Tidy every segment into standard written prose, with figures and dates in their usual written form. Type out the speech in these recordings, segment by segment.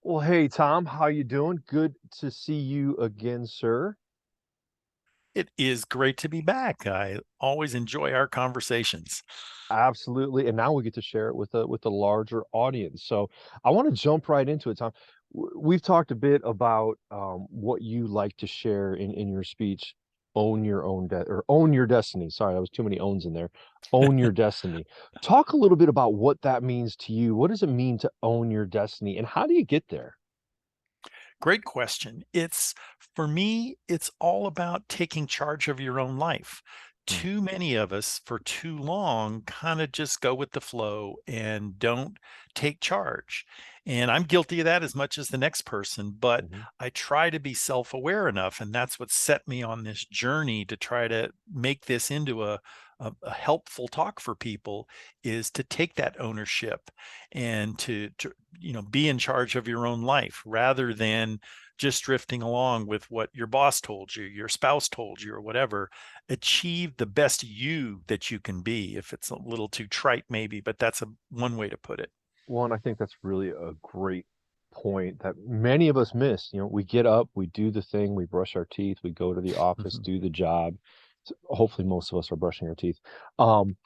Well, hey Tom, how you doing? Good to see you again, sir. It is great to be back. I always enjoy our conversations. Absolutely. And now we get to share it with a larger audience. So I want to jump right into it, Tom. We've talked a bit about what you like to share in your speech. Own your own or own your destiny. Sorry, that was too many owns in there. Own your destiny. Talk a little bit about what that means to you. What does it mean to own your destiny, and how do you get there? Great question. For me, it's all about taking charge of your own life. Mm, Too many of us for too long kind of just go with the flow and don't take charge. And I'm guilty of that as much as the next person, but mhm. I try to be self aware enough. And that's what set me on this journey to try to make this into a helpful talk for people is to take that ownership and to be in charge of your own life rather than just drifting along with what your boss told you, your spouse told you, or whatever. Achieve the best you that you can be. If it's a little too trite maybe, but that's one way to put it. Well, and I think that's really a great point that many of us miss. We get up, we do the thing, we brush our teeth, we go to the office, Mhm. do the job. Hopefully, most of us are brushing our teeth. Um,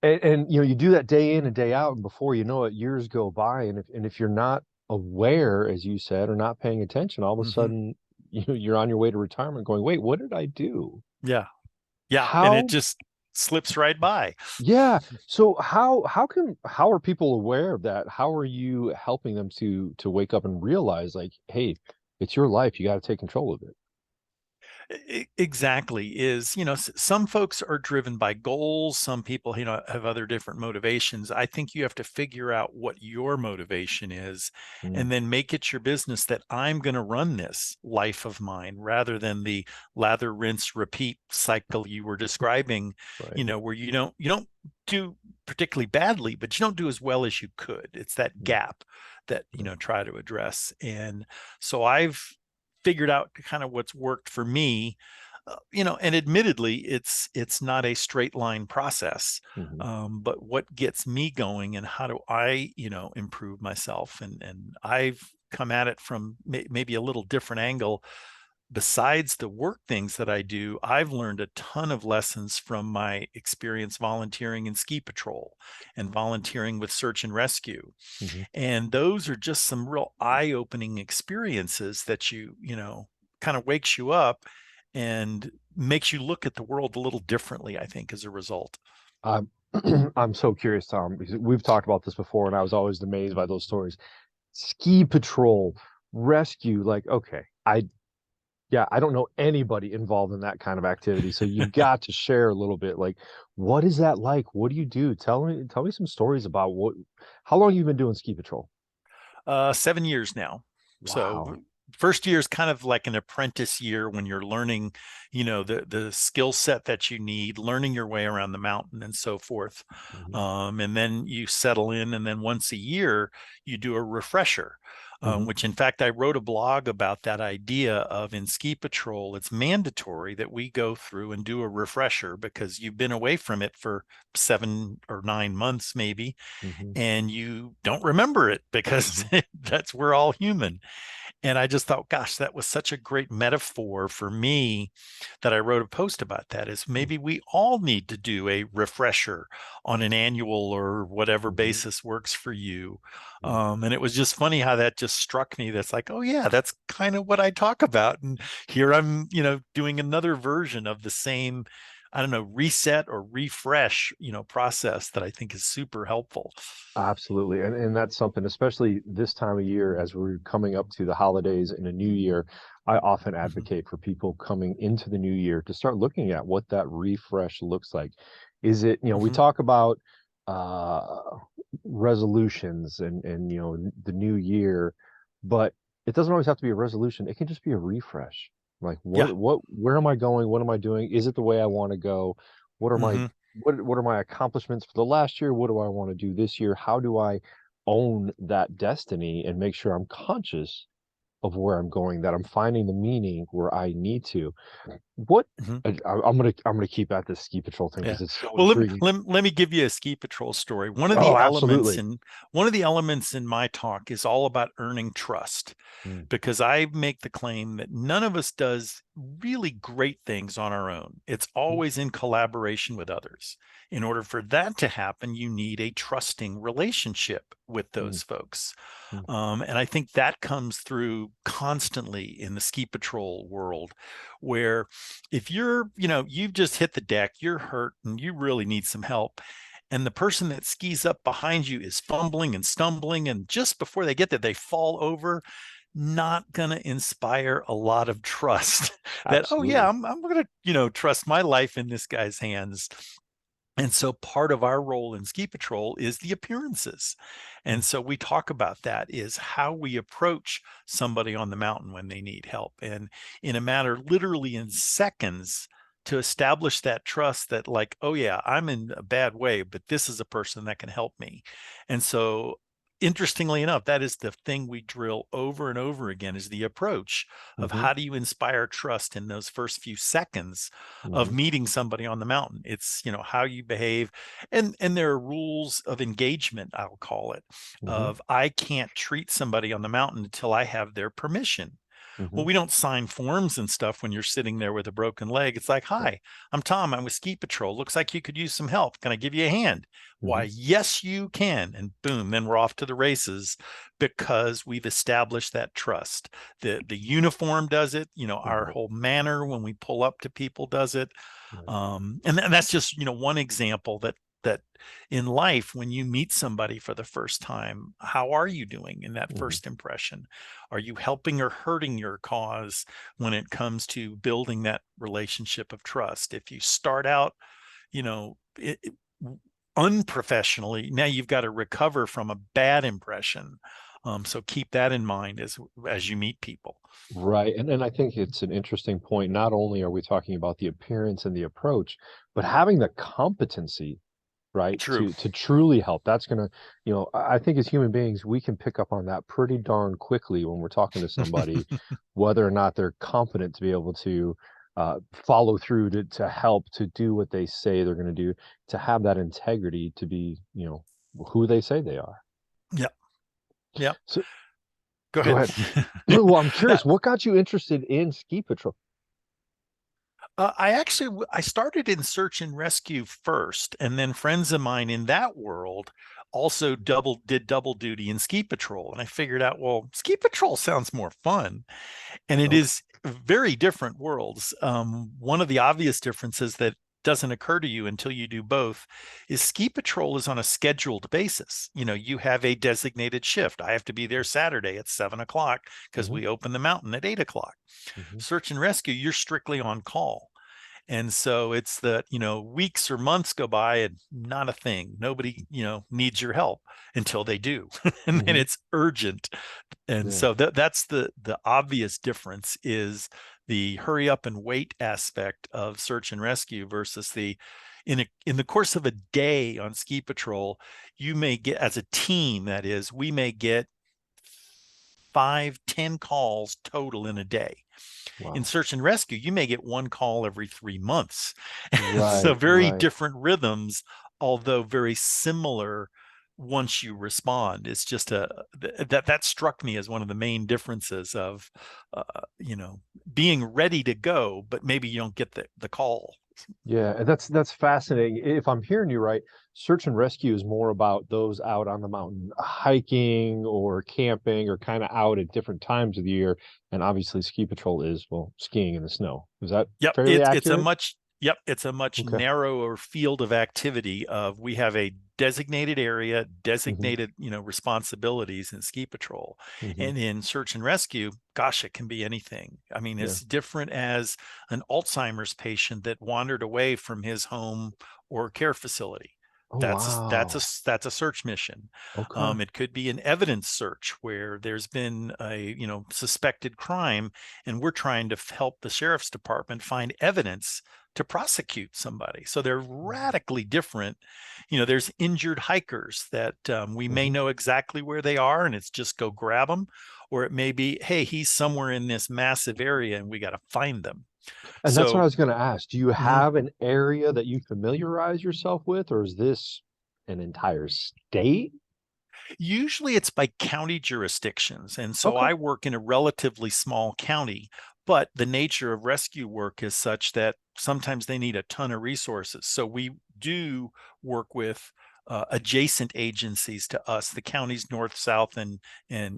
and you do that day in and day out, and before you know it, years go by, and if you're not aware, as you said, or not paying attention, all of a Mhm. sudden, you're on your way to retirement, going, "Wait, what did I do? Yeah. Yeah, and it How?" just slips right by. Yeah. So how are people aware of that? How are you helping them to wake up and realize like, hey, it's your life. You got to take control of it. Exactly. Some folks are driven by goals. Some people, have other different motivations. I think you have to figure out what your motivation is Mm, and then make it your business that I'm going to run this life of mine rather than the lather, rinse, repeat cycle you were describing, right. where you don't do particularly badly, but you don't do as well as you could. It's that Mm, gap that, right. try to address. And so I've figured out kind of what's worked for me. And admittedly, it's not a straight line process. Mhm. But what gets me going, and how do I, improve myself? And I've come at it from maybe a little different angle. Besides the work things that I do, I've learned a ton of lessons from my experience volunteering in ski patrol and volunteering with search and rescue. Mhm. And those are just some real eye-opening experiences that kind of wakes you up and makes you look at the world a little differently, I think, as a result. I'm I'm so curious, Tom, because we've talked about this before, and I was always amazed by those stories. Ski patrol, rescue, like, okay, I don't know anybody involved in that kind of activity. So you got to share a little bit. Like, what is that like? What do you do? Tell me some stories about how long you been doing ski patrol? 7 years now. So Wow. first year is kind of like an apprentice year when you're learning, the skill set that you need, learning your way around the mountain and so forth. Hmm. And then you settle in, and then once a year you do a refresher. Hmm. Which in fact I wrote a blog about that idea of in ski patrol, it's mandatory that we go through and do a refresher because you've been away from it for 7 or 9 months maybe, Hmm. and you don't remember it because Hmm. that's we're all human. And I just thought, gosh, that was such a great metaphor for me that I wrote a post about that is maybe we all need to do a refresher on an annual or whatever Hmm. basis works for you. And it was just funny how that just struck me. That's like, oh yeah, that's kind of what I talk about. And here I'm, doing another version of the same, I don't know, reset or refresh, process that I think is super helpful. Absolutely. And that's something, especially this time of year, as we're coming up to the holidays and a new year, I often Mhm. advocate for people coming into the new year to start looking at what that refresh looks like. Is it, we Mhm. talk about uh resolutions and the new year, but it doesn't always have to be a resolution. It can just be a refresh. Like Yeah. where am I going? What am I doing? Is it the way I want to go? What are my Mhm. what are my accomplishments for the last year? What do I want to do this year? How do I own that destiny and make sure I'm conscious of where I'm going, that I'm finding the meaning where I need to. What Mhm. I'm gonna keep at this ski patrol thing Yeah. because it's so Well, intriguing. let me give you a ski patrol story. Oh, absolutely. One of the elements in my talk is all about earning trust, Mm, because I make the claim that none of us does really great things on our own. It's mm, always in collaboration with others. In order for that to happen, you need a trusting relationship with mm, those folks. mm, And I think that comes through constantly in the ski patrol world, where if you've just hit the deck, you're hurt, and you really need some help. And the person that skis up behind you is fumbling and stumbling. And just before they get there, they fall over. Not going to inspire a lot of trust that, oh, yeah, absolutely. I'm going to, trust my life in this guy's hands. And so part of our role in ski patrol is the appearances. Mm, And so we talk about that is how we approach somebody on the mountain when they need help. And in a matter literally in seconds, to establish that trust that, like, oh yeah, I'm in a bad way, but this is a person that can help me. And so interestingly enough, that is the thing we drill over and over again, is the approach of mhm, how do you inspire trust in those first few seconds of mhm, meeting somebody on the mountain. It's, how you behave. And there are rules of engagement, I'll call it, mhm, of I can't treat somebody on the mountain until I have their permission. Well, mhm. we don't sign forms and stuff when you're sitting there with a broken leg. It's like, Right. hi, I'm Tom. I'm with Ski Patrol. Looks like you could use some help. Can I give you a hand? Why, Mhm, yes, you can. And boom, then we're off to the races, because we've established that trust. The uniform does it, our right, whole manner when we pull up to people does it. right. And that's just, one example that in life, when you meet somebody for the first time, how are you doing in that Mhm, first impression? Are you helping or hurting your cause when it comes to building that relationship of trust? If you start out, you know, unprofessionally, now you've got to recover from a bad impression. So keep that in mind as you meet people. right, and I think it's an interesting point. Not only are we talking about the appearance and the approach, but having the competency, right, True. to truly help. That's gonna, I think as human beings, we can pick up on that pretty darn quickly when we're talking to somebody, whether or not they're competent to be able to follow through to help, to do what they say they're gonna do, to have that integrity to be, who they say they are. Yeah. Yeah. So Go go ahead. ahead. Well, I'm Uh, curious, what got you interested in ski patrol? I started in search and rescue first, and then friends of mine in that world also did double duty in ski patrol. And I figured out, well, ski patrol sounds more fun, and it Okay. is very different worlds. One of the obvious differences that doesn't occur to you until you do both is ski patrol is on a scheduled basis. You have a designated shift. I have to be there Saturday at 7 o'clock because Mhm, we open the mountain at 8 o'clock. mhm, Search and rescue, you're strictly on call. And so it's that, weeks or months go by and not a thing. Nobody, needs your help until they do. And then mhm, it's urgent. And yeah, so that's the obvious difference, is the hurry up and wait aspect of search and rescue versus in the course of a day on ski patrol, you may get, as a team, that is, we may get 5, 10 calls total in a day. In wow. search and rescue, you may get one call every 3 months. So Right, very right. different rhythms, although very similar once you respond. It's just that struck me as one of the main differences of, uh, you know, being ready to go, but maybe you don't get the call. Yeah, and that's fascinating. If I'm hearing you right, search and rescue is more about those out on the mountain hiking or camping or kind of out at different times of the year. And obviously ski patrol is, well, skiing in the snow. Is that Yep, fairly it's a accurate? much yep, it's a much Okay. narrower field of activity. Of We have a designated area, Hmm. designated, responsibilities in ski patrol. Hmm. And in search and rescue, gosh, it can be anything. I mean, Yeah. it's different as an Alzheimer's patient that wandered away from his home or care facility. Oh, That's wow. a search mission. Okay. It could be an evidence search where there's been a, suspected crime, and we're trying to help the sheriff's department find evidence to prosecute somebody. So they're radically different. There's injured hikers that we may Hmm. know exactly where they are, and it's just go grab them. or it may be, hey, he's somewhere in this massive area and we got to find them. And that's what I So was going to ask. Do you mhm. have an area that you familiarize yourself with, or is this an entire state? Usually it's by county jurisdictions. And so Okay. I work in a relatively small county, but the nature of rescue work is such that sometimes they need a ton of resources. So we do work with adjacent agencies to us, the counties north, south, and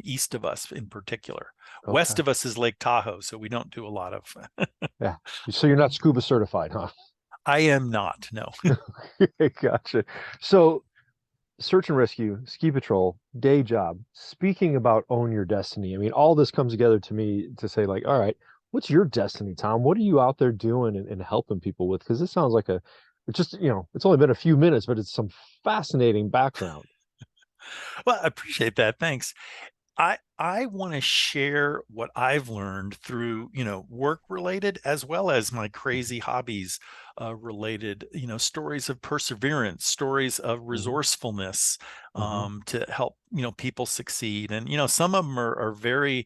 east of us in particular. West Okay. of us is Lake Tahoe, so we don't do a lot of. Yeah. So you're not scuba certified, huh? I am not, no. Gotcha. So search and rescue, ski patrol, day job. Speaking about own your destiny, I mean, all this comes together to me to say, like, all right, what's your destiny, Tom? What are you out there doing and helping people with? Because this sounds like it's just, it's only been a few minutes, but it's some fascinating background. Well, I appreciate that. Thanks. I want to share what I've learned through, work related as well as my crazy hobbies related, stories of perseverance, stories of Hmm. resourcefulness Hmm. to help, people succeed. And, some of them are very,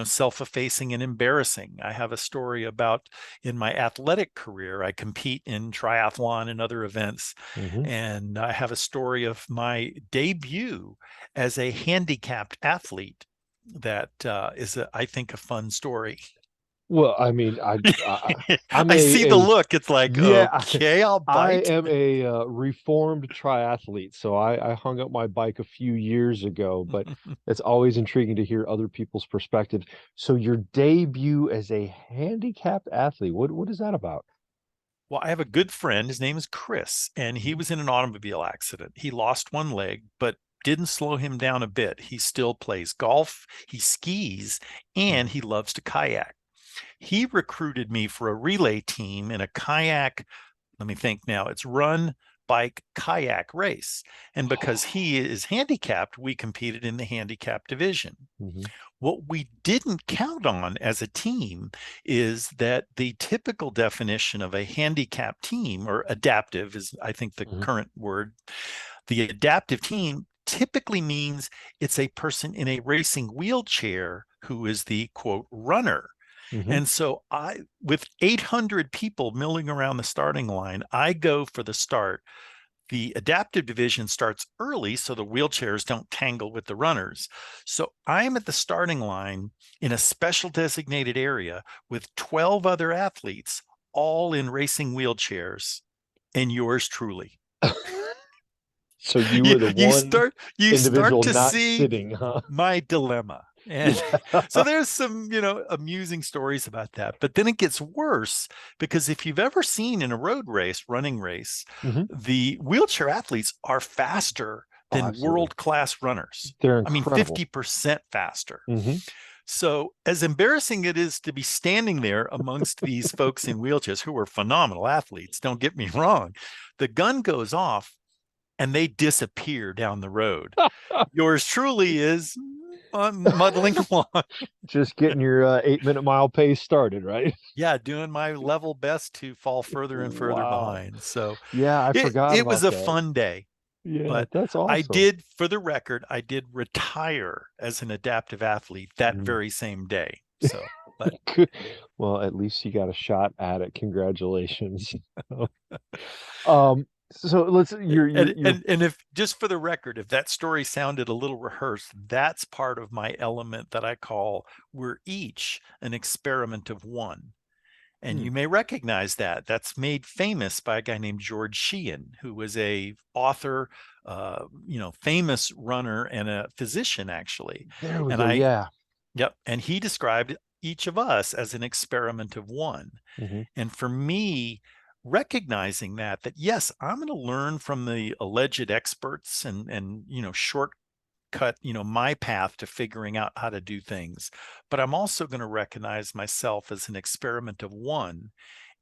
self-effacing and embarrassing. I have a story about in my athletic career, I compete in triathlon and other events. Hmm. And I have a story of my debut as a handicapped athlete that is, I think, a fun story. Well, I mean, I'm I see the a look. It's like, yeah, okay, I'll I bite. am a reformed triathlete. So I hung up my bike a few years ago, but it's always intriguing to hear other people's perspectives. So your debut as a handicapped athlete, what is that about? Well, I have a good friend. His name is Chris, and he Mhm. was in an automobile accident. He lost one leg, but didn't slow him down a bit. He still plays golf, he skis, and Mhm. he loves to kayak. He recruited me for a relay team in a kayak. Let me think now. It's run, bike, kayak race. And because he is handicapped, we competed in the handicap division. Mhm. What we didn't count on as a team is that the typical definition of a handicap team, or adaptive is, I think, the Mhm. current word, the adaptive team typically means it's a person in a racing wheelchair who is the quote runner. Mhm. And so with 800 people milling around the starting line, I go for the start. The adaptive division starts early so the wheelchairs don't tangle with the runners. So I'm at the starting line in a special designated area with 12 other athletes, all in racing wheelchairs, and yours truly. So you you were the you one start you start individual to not see sitting, huh? my dilemma. And Yeah. so there's some, amusing stories about that. But then it gets worse because if you've ever seen in a road race, running race, Hmm. the wheelchair athletes are faster Oh, than absolutely. world-class runners. They're I mean, incredible. 50% faster. Hmm. So, as embarrassing it is to be standing there amongst these folks in wheelchairs who are phenomenal athletes, don't get me wrong, the gun goes off and they disappear down the road. Yours truly is muddling along. Just getting your 8 minute mile pace started, right? Yeah, doing my level best to fall further and further Wow. behind. So Yeah, I it forgot it was about a that. fun day. Yeah, But that's I awesome. did, for the record, I did retire as an adaptive athlete that Mm. very same day. So, but Good. Well, at least you got a shot at it. Congratulations. So let's you're and if just for the record, if that story sounded a little rehearsed, that's part of my element that I call we're each an experiment of one. And hmm, you may recognize that. That's made famous by a guy named George Sheehan, who was a author, famous runner and a physician, actually. there we And go. Yeah. yep, and he described each of us as an experiment of one. Hmm. And for me, recognizing that yes, I'm going to learn from the alleged experts and shortcut, my path to figuring out how to do things, but I'm also going to recognize myself as an experiment of one,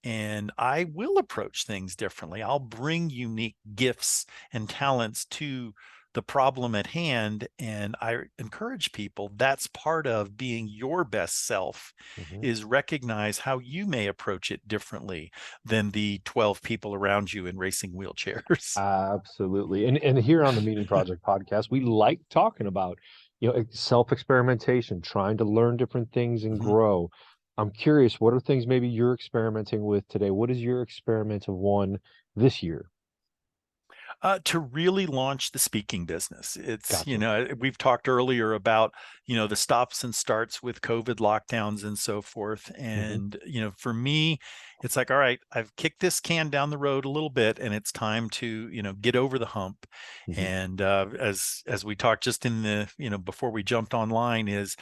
and I will approach things differently. I'll bring unique gifts and talents to the problem at hand. And I encourage people, that's part of being your best self, Hmm. is recognize how you may approach it differently than the 12 people around you in racing wheelchairs. Absolutely. And here on the Meaning Project podcast, we like talking about self-experimentation, trying to learn different things and Mhm. grow. I'm curious, what are things maybe you're experimenting with today? What is your experiment of one this year? To really launch the speaking business. It's, Gotcha. we've talked earlier about, the stops and starts with COVID lockdowns and so forth. Hmm. And, for me, it's like, all right, I've kicked this can down the road a little bit and it's time to, get over the hump. Hmm. And as we talked just in the, before we jumped online, is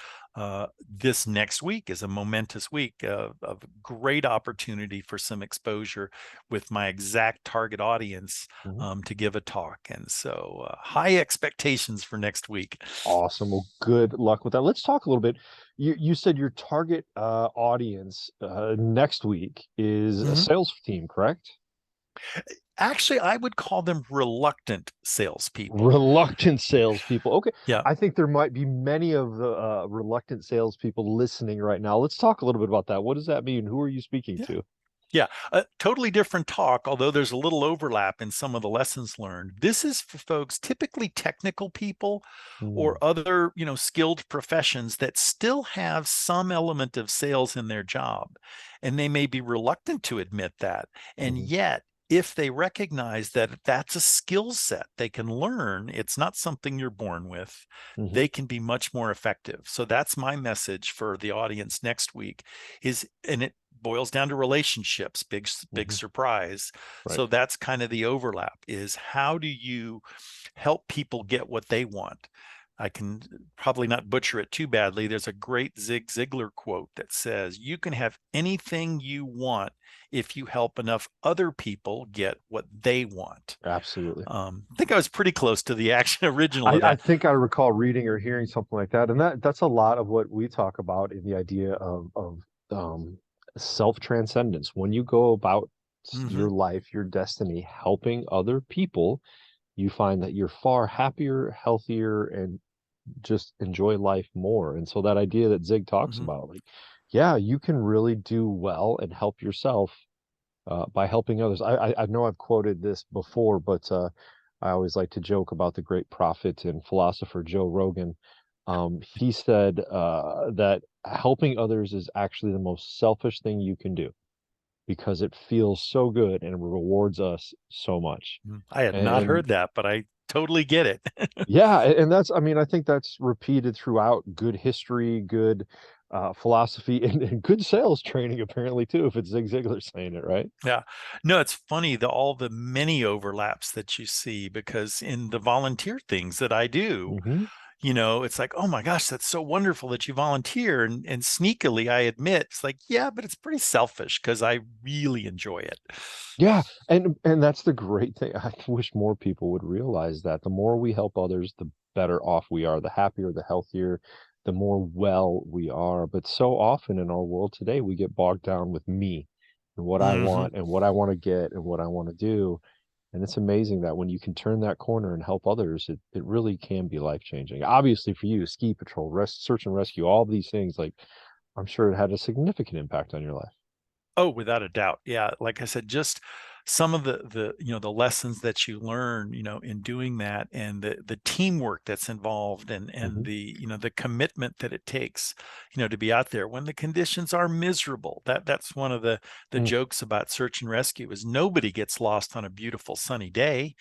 this next week is a momentous week of great opportunity for some exposure with my exact target audience Hmm. to give a talk. And so high expectations for next week. Awesome. Well, good luck with that. Let's talk a little bit. You said your target audience next week is a Mhm. sales team, correct? Actually, I would call them reluctant salespeople. Reluctant salespeople. Okay. Yeah. I think there might be many of the reluctant salespeople listening right now. Let's talk a little bit about that. What does that mean? Who are you speaking Yeah. to? Yeah, a totally different talk, although there's a little overlap in some of the lessons learned. This is for folks, typically technical people Mm, or other, skilled professions that still have some element of sales in their job. And they may be reluctant to admit that. And mhm, yet, if they recognize that that's a skill set they can learn, it's not something you're born with, mhm, they can be much more effective. So that's my message for the audience next week is, and it boils down to relationships, big mhm. surprise. Right. So that's kind of the overlap, is how do you help people get what they want? I can probably not butcher it too badly. There's a great Zig Ziglar quote that says, you can have anything you want if you help enough other people get what they want. Absolutely. I think I was pretty close to the action original I, of I that. think I recall reading or hearing something like that, and that's a lot of what we talk about in the idea of self-transcendence. When you go about Hmm. your life, your destiny, helping other people, you find that you're far happier, healthier, and just enjoy life more. And so that idea that Zig talks Hmm. about, like, yeah, you can really do well and help yourself by helping others. I know I've quoted this before, but I always like to joke about the great prophet and philosopher Joe Rogan. He said that helping others is actually the most selfish thing you can do because it feels so good and rewards us so much. I had not And heard that, but I totally get it. yeah, and that's, I mean, I think that's repeated throughout good history, good philosophy, and good sales training, apparently, too, if it's Zig Ziglar saying it, right? Yeah. No, it's funny, all the many overlaps that you see, because in the volunteer things that I do, Hmm. it's like, oh my gosh, that's so wonderful that you volunteer. And sneakily I admit, it's like, yeah, but it's pretty selfish because I really enjoy it. Yeah, and that's the great thing. I wish more people would realize that the more we help others, the better off we are, the happier, the healthier, the more well we are. But so often in our world today, we get bogged down with me and what I Hmm. want and what I want to get and what I want to do. And it's amazing that when you can turn that corner and help others, it really can be life changing. Obviously, for you, ski patrol, search and rescue, all these things, like I'm sure it had a significant impact on your life. Oh, without a doubt. Yeah. Like I said, just some of the lessons that you learn, in doing that, and the teamwork that's involved, and Hmm. the commitment that it takes, to be out there when the conditions are miserable. That's one of the jokes about search and rescue, is nobody gets lost on a beautiful sunny day.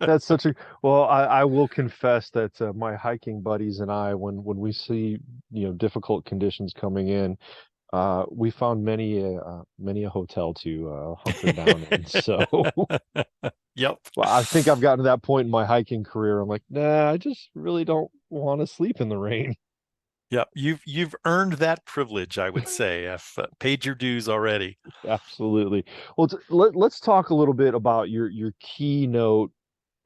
That's such a well, I will confess that my hiking buddies and I, when we see difficult conditions coming in, we found many a hotel to hunker down in. So, Yep. well, I think I've gotten to that point in my hiking career. I'm like, nah, I just really don't want to sleep in the rain. Yep. You've earned that privilege, I would say. I've paid your dues already. Absolutely. Well, let's talk a little bit about your keynote,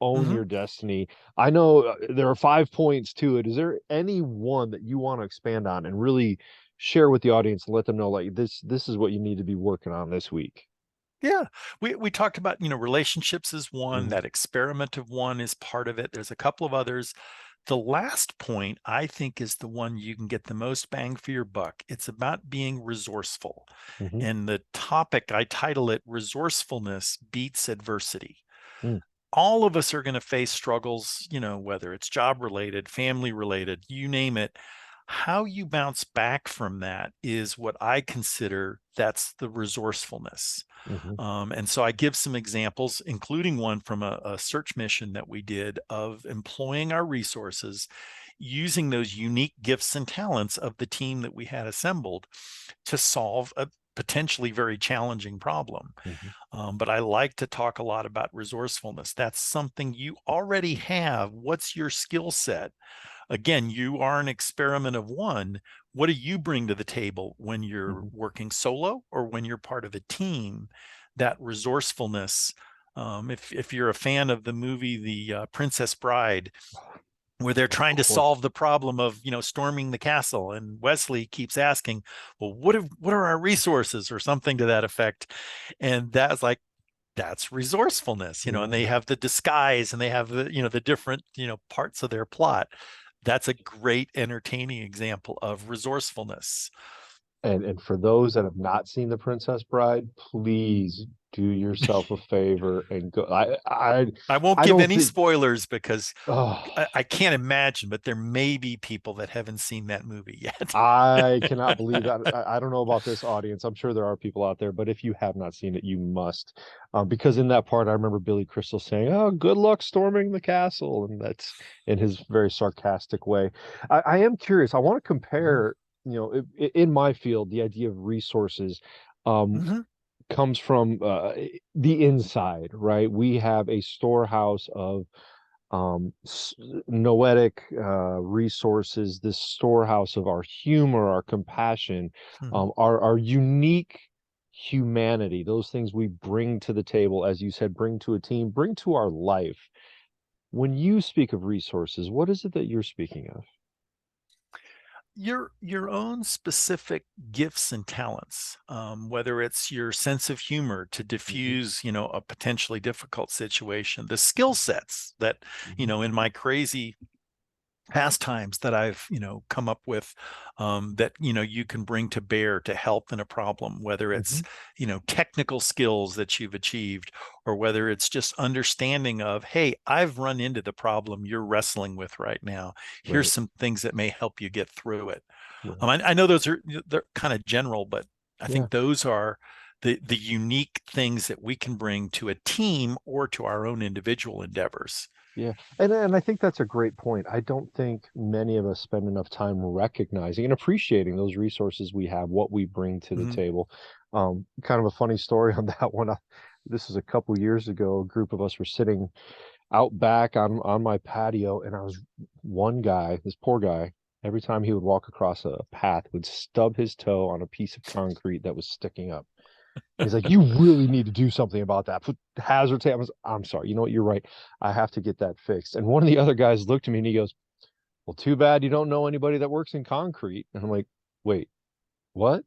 Own Mhm. Your Destiny. I know there are 5 points to it. Is there any one that you want to expand on and really share with the audience and let them know, like, this is what you need to be working on this week? Yeah, we talked about, relationships is one, Hmm. that experiment of one is part of it. There's a couple of others. The last point, I think, is the one you can get the most bang for your buck. It's about being resourceful. Hmm. And the topic, I title it Resourcefulness Beats Adversity. all of us are going to face struggles, whether it's job related, family related, you name it. How you bounce back from that is what I consider that's the resourcefulness. Mhm, And so I give some examples, including one from a search mission that we did of employing our resources, using those unique gifts and talents of the team that we had assembled to solve a potentially very challenging problem. mhm, But I like to talk a lot about resourcefulness. That's something you already have. What's your skill set? Again, you are an experiment of one. What do you bring to the table when you're mhm. working solo or when you're part of a team? That resourcefulness. If you're a fan of the movie The Princess Bride, where they're Of trying to course. solve the problem of storming the castle, and Wesley keeps asking, well, what are our resources, or something to that effect. And that's like, that's resourcefulness, and Yeah. they have the disguise, and they have the the different parts of their plot. That's a great entertaining example of resourcefulness. And for those that have not seen The Princess Bride, please do yourself a favor and go. I won't I give don't any think. spoilers because Oh, I can't imagine, but there may be people that haven't seen that movie yet. I cannot believe that. I don't know about this audience. I'm sure there are people out there, but if you have not seen it, you must. Because in that part, I remember Billy Crystal saying, "Oh, good luck storming the castle," and that's in his very sarcastic way. I am curious. I want to Mhm. compare. In my field, the idea of resources. Um, Mhm. comes from the inside, right? We have a storehouse of noetic resources, this storehouse of our humor, our compassion, Mhm. our unique humanity, those things we bring to the table, as you said, bring to a team, bring to our life. When you speak of resources, what is it that you're speaking of? Your own specific gifts and talents, whether it's your sense of humor to Hmm. diffuse a potentially difficult situation, the skill sets that Hmm. in my crazy pastimes that I've come up with, that you can bring to bear to help in a problem, whether Hmm. it's technical skills that you've achieved, or whether it's just understanding of, hey, I've run into the problem you're wrestling with right now. Here's Right, some things that may help you get through it. right. I know they're kind of general, but I Yeah. think those are the unique things that we can bring to a team or to our own individual endeavors. Yeah, and I think that's a great point. I don't think many of us spend enough time recognizing and appreciating those resources we have, what we bring to the Mhm. table. Kind of a funny story on that one. This is a couple years ago. A group of us were sitting out back on my patio, and I was one guy, this poor guy, every time he would walk across a path, would stub his toe on a piece of concrete that was sticking up. He's like, you really need to do something about that. Put hazard tape. I'm sorry. You know what? You're right. I have to get that fixed. And one of the other guys looked at me and he goes, well, too bad you don't know anybody that works in concrete. And I'm like, wait, what?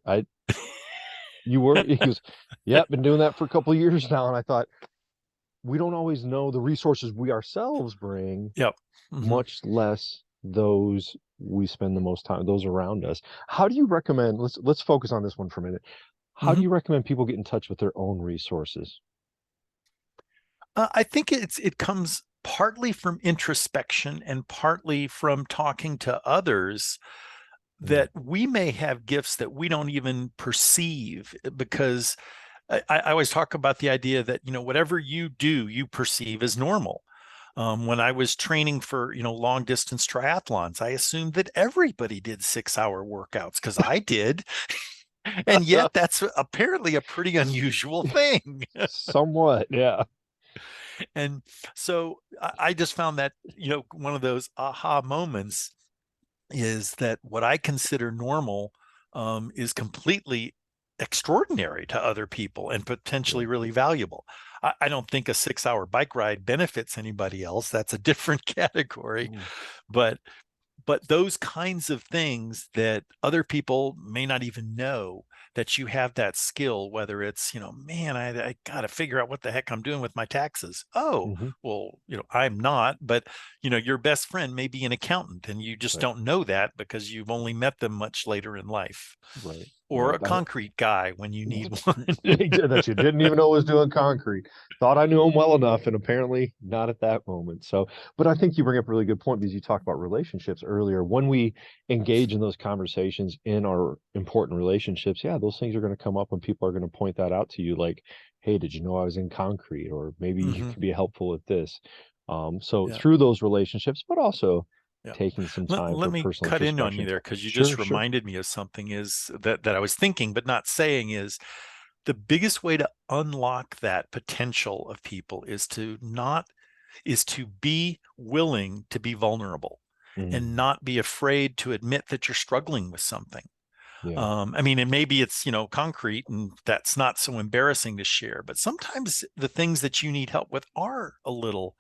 You were? He goes, yeah, been doing that for a couple of years now. And I thought, we don't always know the resources we ourselves bring, Yep. Hmm. much less those we spend the most time, those around us. How do you recommend, let's focus on this one for a minute. How do Hmm. you recommend people get in touch with their own resources? I think it comes partly from introspection and partly from talking to others, Mm, that we may have gifts that we don't even perceive, because I always talk about the idea that whatever you do, you perceive as normal. When I was training for long distance triathlons, I assumed that everybody did 6 hour workouts because I did, and yet that's apparently a pretty unusual thing. somewhat, yeah. And so I just found that one of those aha moments is that what I consider normal, is completely extraordinary to other people and potentially Right. really valuable. I don't think a 6 hour bike ride benefits anybody else. That's a different category. Mm, But those kinds of things that other people may not even know, that you have that skill, whether it's man, I got to figure out what the heck I'm doing with my taxes. Oh, mhm, well, I'm not, but your best friend may be an accountant, and you just right, don't know that because you've only met them much later in life. right. or a concrete guy when you need one. that you didn't even know was doing concrete. Thought I knew him well enough, and apparently not at that moment. So, but I think you bring up a really good point because you talked about relationships earlier. When we engage in those conversations in our important relationships, yeah, those things are going to come up and people are going to point that out to you like, hey, did you know I was in concrete? Or maybe you Hmm. could be helpful with this. So Yeah. through those relationships, but also Yeah. taking some time Let for me personal cut in on you introspection. there because you Sure, just sure. reminded me of something is that I was thinking but not saying is the biggest way to unlock that potential of people is to be willing to be vulnerable and Mm, not be afraid to admit that you're struggling with something. yeah. I mean, and maybe it's, concrete and that's not so embarrassing to share, but sometimes the things that you need help with are a little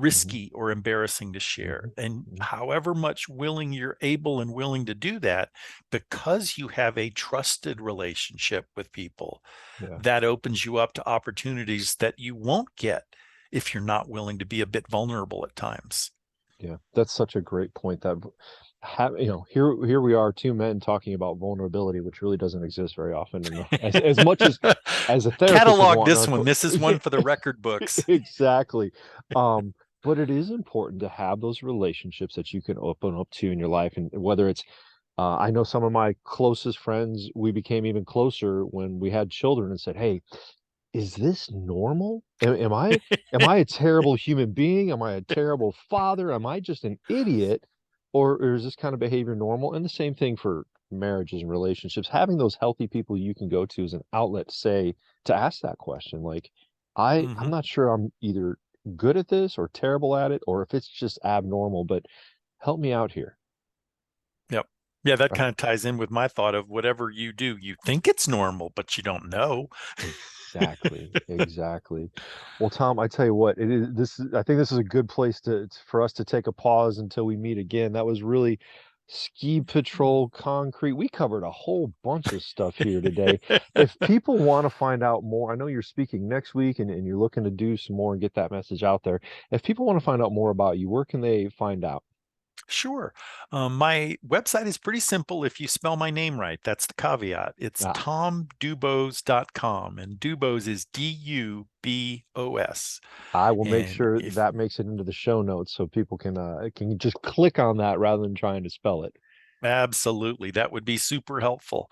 Hmm. risky or embarrassing to share. Hmm. And Hmm. however much willing you're able and willing to do that, because you have a trusted relationship with people, Yeah. that opens you up to opportunities that you won't get if you're not willing to be a bit vulnerable at times. Yeah, that's such a great point that here we are, two men talking about vulnerability, which really doesn't exist very often. And as much as a therapist would Catalog want this our one. This is one for the record books. exactly. But it is important to have those relationships that you can open up to in your life, and whether it's I know some of my closest friends, we became even closer when we had children and said, "Hey, is this normal? Am I a terrible human being? Am I a terrible father? Am I just an idiot? Or is this kind of behavior normal?" And the same thing for marriages and relationships. Having those healthy people you can go to is an outlet to ask that question. Like, I'm Hmm. not sure I'm either good at this or terrible at it, or if it's just abnormal, but help me out here. Yep. Yeah, that Uh, kind of ties in with my thought of whatever you do, you think it's normal, but you don't know. Exactly, exactly. Well, Tom, I tell you what, I think this is a good place for us to take a pause until we meet again. That was really ski patrol concrete. We covered a whole bunch of stuff here today. If people want to find out more, I know you're speaking next week and you're looking to do some more and get that message out there. If people want to find out more about you, where can they find out? Sure. My website is pretty simple if you spell my name right. That's the caveat. It's Ah, tomdubos.com, and Dubos is Dubos. I will make And sure if that makes it into the show notes so people can just click on that rather than trying to spell it. Absolutely. That would be super helpful.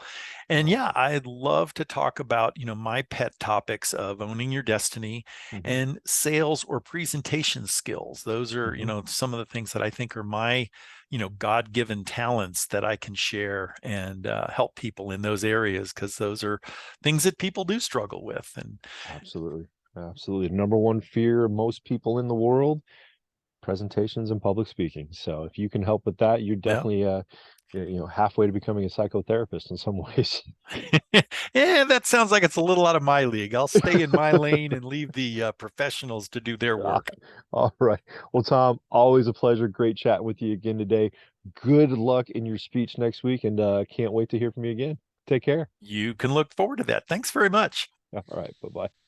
And yeah, Awesome. I'd love to talk about, my pet topics of owning your destiny Hmm. and sales or presentation skills. Those are, Hmm. some of the things that I think are my, God-given talents that I can share and help people in those areas because those are things that people do struggle with. And Absolutely. Absolutely. Number one fear of most people in the world, presentations and public speaking. So if you can help with that, you're yeah, definitely halfway to becoming a psychotherapist in some ways. yeah, that sounds like it's a little out of my league. I'll stay in my lane and leave the professionals to do their Ah, work. all right. Well, Tom, always a pleasure. Great chatting with you again today. Good luck in your speech next week, and can't wait to hear from you again. Take care. You can look forward to that. Thanks very much. All right. Bye bye.